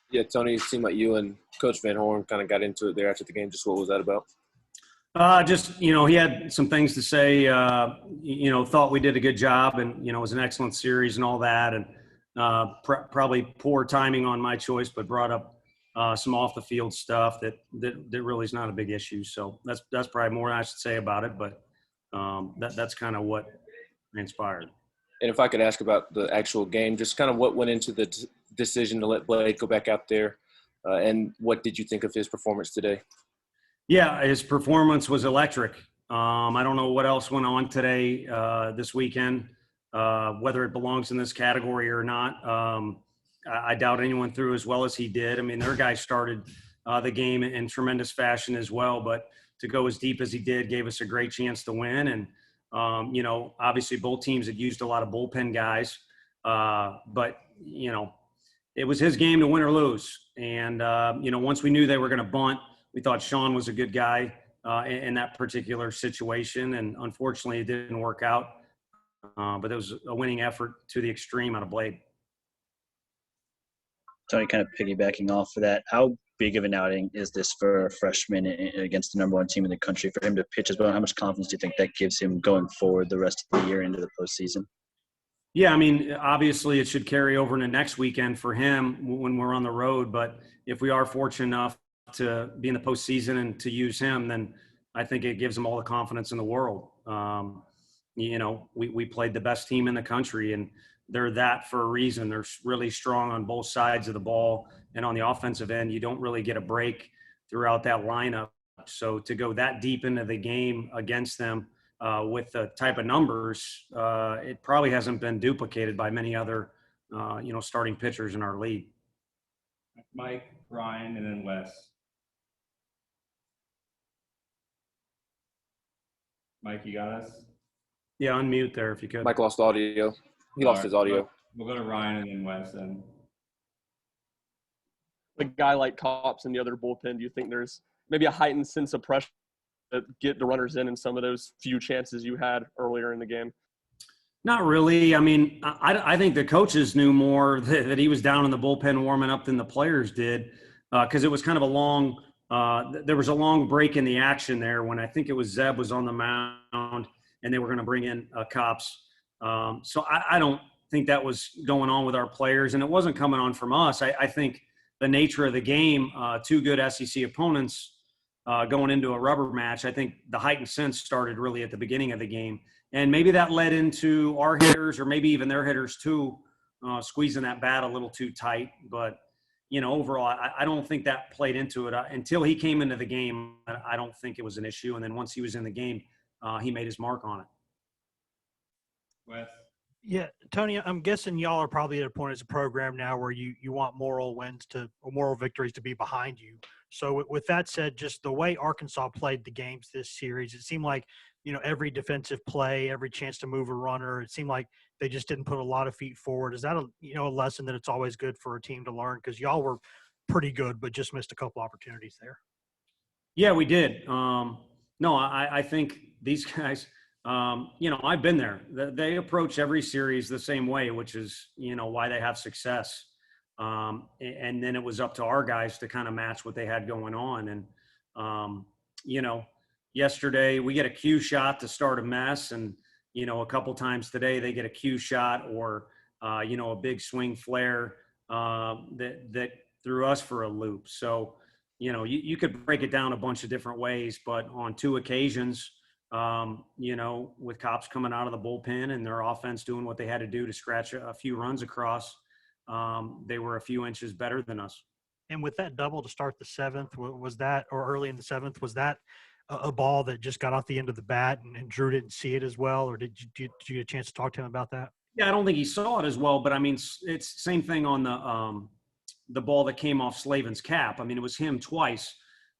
Yeah, Tony, it seemed like you and Coach Van Horn kind of got into it there after the game. Just what was that about? He had some things to say. Thought we did a good job, and it was an excellent series and all that. And probably poor timing on my choice, but brought up some off the field stuff that really is not a big issue. So that's probably more I should say about it. But that's kind of what transpired. And if I could ask about the actual game, just kind of what went into the decision to let Blake go back out there, and what did you think of his performance today? Yeah, his performance was electric. I don't know what else went on today, this weekend, whether it belongs in this category or not. I doubt anyone threw as well as he did. I mean, their guy started the game in tremendous fashion as well, but to go as deep as he did gave us a great chance to win. And, obviously both teams had used a lot of bullpen guys, but, it was his game to win or lose. And, once we knew they were going to bunt, we thought Sean was a good guy in that particular situation, and unfortunately it didn't work out. But it was a winning effort to the extreme out of Blake. Tony, kind of piggybacking off of that, how big of an outing is this for a freshman against the number one team in the country for him to pitch as well? How much confidence do you think that gives him going forward the rest of the year into the postseason? Yeah, I mean, obviously it should carry over into next weekend for him when we're on the road. But if we are fortunate enough to be in the postseason and to use him, then I think it gives him all the confidence in the world. We played the best team in the country, and they're that for a reason. They're really strong on both sides of the ball, and on the offensive end, you don't really get a break throughout that lineup. So to go that deep into the game against them with the type of numbers, it probably hasn't been duplicated by many other, starting pitchers in our league. Mike, Ryan, and then Wes. Mike, you got us? Yeah, unmute there if you could. Mike lost audio. He lost his audio. We'll go to Ryan and then Wes then. A guy like Cops in the other bullpen, do you think there's maybe a heightened sense of pressure to get the runners in some of those few chances you had earlier in the game? Not really. I mean, I think the coaches knew more that he was down in the bullpen warming up than the players did, because it was kind of a long there was a long break in the action there when I think it was Zeb was on the mound and they were going to bring in Cops. So I don't think that was going on with our players, and it wasn't coming on from us. I think the nature of the game, two good SEC opponents going into a rubber match, I think the heightened sense started really at the beginning of the game. And maybe that led into our hitters, or maybe even their hitters too, squeezing that bat a little too tight. But, overall, I don't think that played into it. Until he came into the game, I don't think it was an issue. And then once he was in the game, he made his mark on it. Wes. Yeah, Tony, I'm guessing y'all are probably at a point as a program now where you want moral victories to be behind you. So with that said, just the way Arkansas played the games this series, it seemed like, every defensive play, every chance to move a runner, it seemed like they just didn't put a lot of feet forward. Is that a lesson that it's always good for a team to learn? Because y'all were pretty good, but just missed a couple opportunities there. Yeah, we did. I think these guys, I've been there. They approach every series the same way, which is, why they have success. And then it was up to our guys to kind of match what they had going on. And, yesterday we get a cue shot to start a mess. And, a couple times today they get a cue shot or, a big swing flare that threw us for a loop. So, you could break it down a bunch of different ways, but on two occasions, with Cops coming out of the bullpen and their offense doing what they had to do to scratch a few runs across, they were a few inches better than us. And with that double to start the seventh, was that, or early in the seventh, was that a ball that just got off the end of the bat and Drew didn't see it as well? Or did you get a chance to talk to him about that? Yeah, I don't think he saw it as well, but I mean, it's same thing on the ball that came off Slavin's cap. I mean, it was him twice.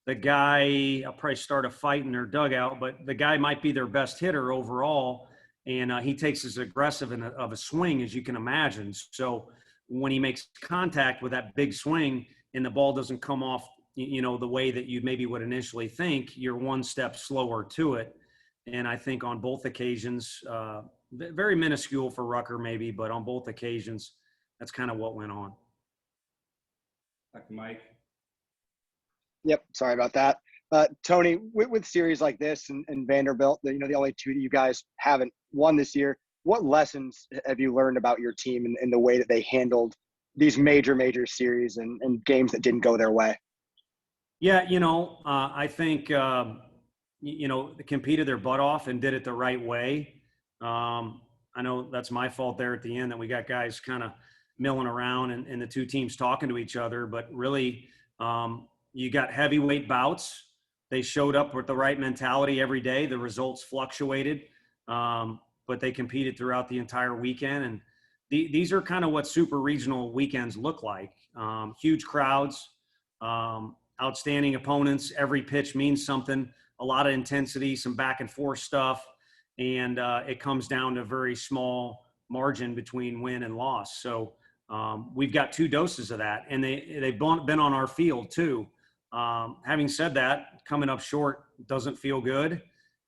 The guy, I'll probably start a fight in their dugout, but the guy might be their best hitter overall. And he takes as aggressive of a swing as you can imagine. So when he makes contact with that big swing and the ball doesn't come off, the way that you maybe would initially think, you're one step slower to it. And I think on both occasions, very minuscule for Rucker maybe, but on both occasions, that's kind of what went on. Back to Mike. Yep, sorry about that. Tony, with series like this and Vanderbilt, the only two that you guys haven't won this year, what lessons have you learned about your team and the way that they handled these major series and games that didn't go their way? Yeah, I think, they competed their butt off and did it the right way. I know that's my fault there at the end that we got guys kind of milling around and the two teams talking to each other, but really you got heavyweight bouts. They showed up with the right mentality every day. The results fluctuated, but they competed throughout the entire weekend. And these are kind of what super regional weekends look like. Huge crowds, outstanding opponents. Every pitch means something, a lot of intensity, some back and forth stuff. And it comes down to a very small margin between win and loss. So we've got two doses of that, and they've been on our field too. Having said that, coming up short doesn't feel good.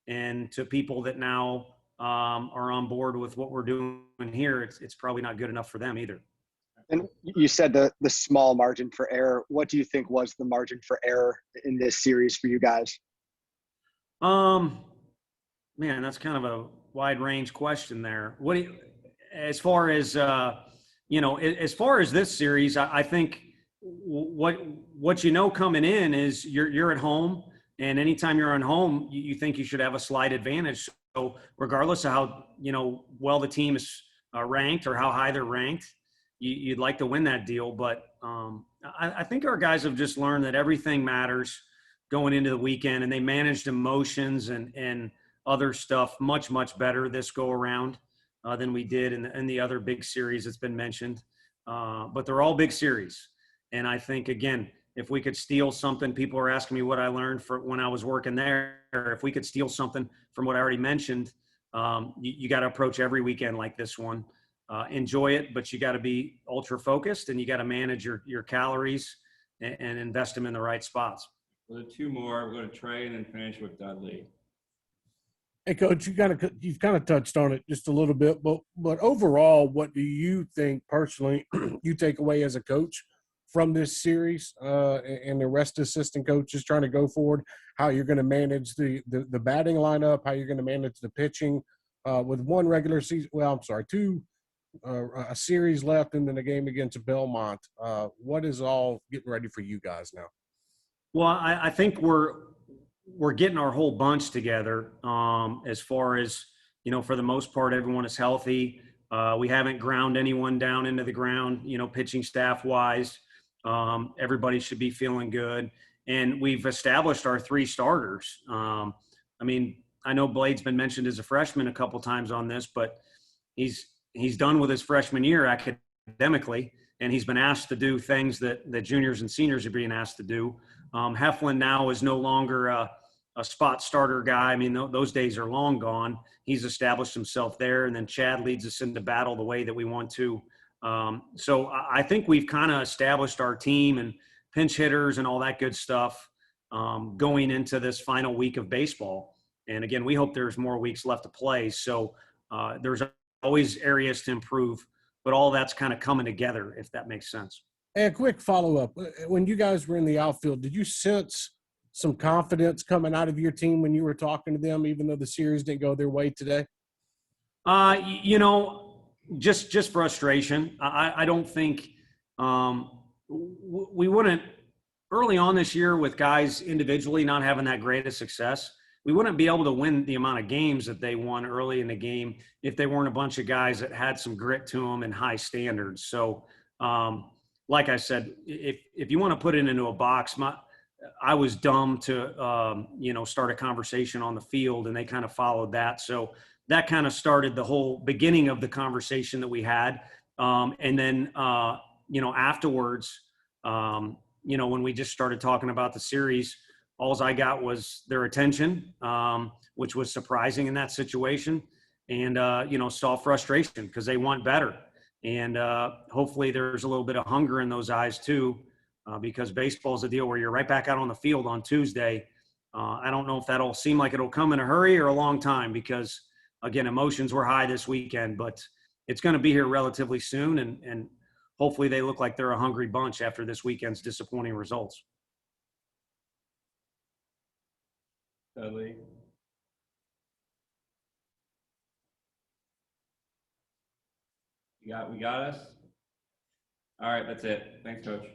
And to people that now are on board with what we're doing here, it's probably not good enough for them either. And you said the small margin for error. What do you think was the margin for error in this series for you guys? Man, that's kind of a wide range question there. As far as this series, I think what coming in is you're at home, and anytime you're on home, you think you should have a slight advantage. So regardless of how well the team is ranked or how high they're ranked, you'd like to win that deal. But I think our guys have just learned that everything matters going into the weekend, and they managed emotions and other stuff much better this go around than we did in the other big series that's been mentioned. But they're all big series. And I think, again, if we could steal something, people are asking me what I learned when I was working there. If we could steal something from what I already mentioned, you got to approach every weekend like this one. Enjoy it, but you got to be ultra focused, and you got to manage your calories and invest them in the right spots. Well, the two more, we're going to Trey and then finish with Dudley. Hey, Coach, you've kind of touched on it just a little bit, but overall, what do you think personally you take away as a coach from this series and the rest of the assistant coaches trying to go forward? How you're going to manage the batting lineup, how you're going to manage the pitching with one regular season? Well, I'm sorry, two a series left, and then a game against Belmont. What is all getting ready for you guys now? Well, I think we're getting our whole bunch together as far as, for the most part, everyone is healthy. We haven't ground anyone down into the ground, pitching staff wise. Everybody should be feeling good. And we've established our three starters. I know Blade's been mentioned as a freshman a couple times on this, but he's done with his freshman year academically, and he's been asked to do things that juniors and seniors are being asked to do. Heflin now is no longer a spot starter guy. Those days are long gone. He's established himself there, and then Chad leads us into battle the way that we want to. So I think we've kind of established our team and pinch hitters and all that good stuff going into this final week of baseball. And again, we hope there's more weeks left to play. So there's always areas to improve, but all that's kind of coming together, if that makes sense. Hey, a quick follow-up. When you guys were in the outfield, did you sense some confidence coming out of your team when you were talking to them, even though the series didn't go their way today? Just frustration. I don't think we wouldn't – early on this year with guys individually not having that great of success, we wouldn't be able to win the amount of games that they won early in the game if they weren't a bunch of guys that had some grit to them and high standards. So, like I said, if you want to put it into a box, I was dumb to, start a conversation on the field, and they kind of followed that. So that kind of started the whole beginning of the conversation that we had. And then, afterwards, when we just started talking about the series, all I got was their attention, which was surprising in that situation, and, saw frustration because they want better. And hopefully there's a little bit of hunger in those eyes too, because baseball is a deal where you're right back out on the field on Tuesday. I don't know if that'll seem like it'll come in a hurry or a long time because, again, emotions were high this weekend, but it's going to be here relatively soon. And hopefully they look like they're a hungry bunch after this weekend's disappointing results. Dudley. We got us? All right, that's it. Thanks, Coach.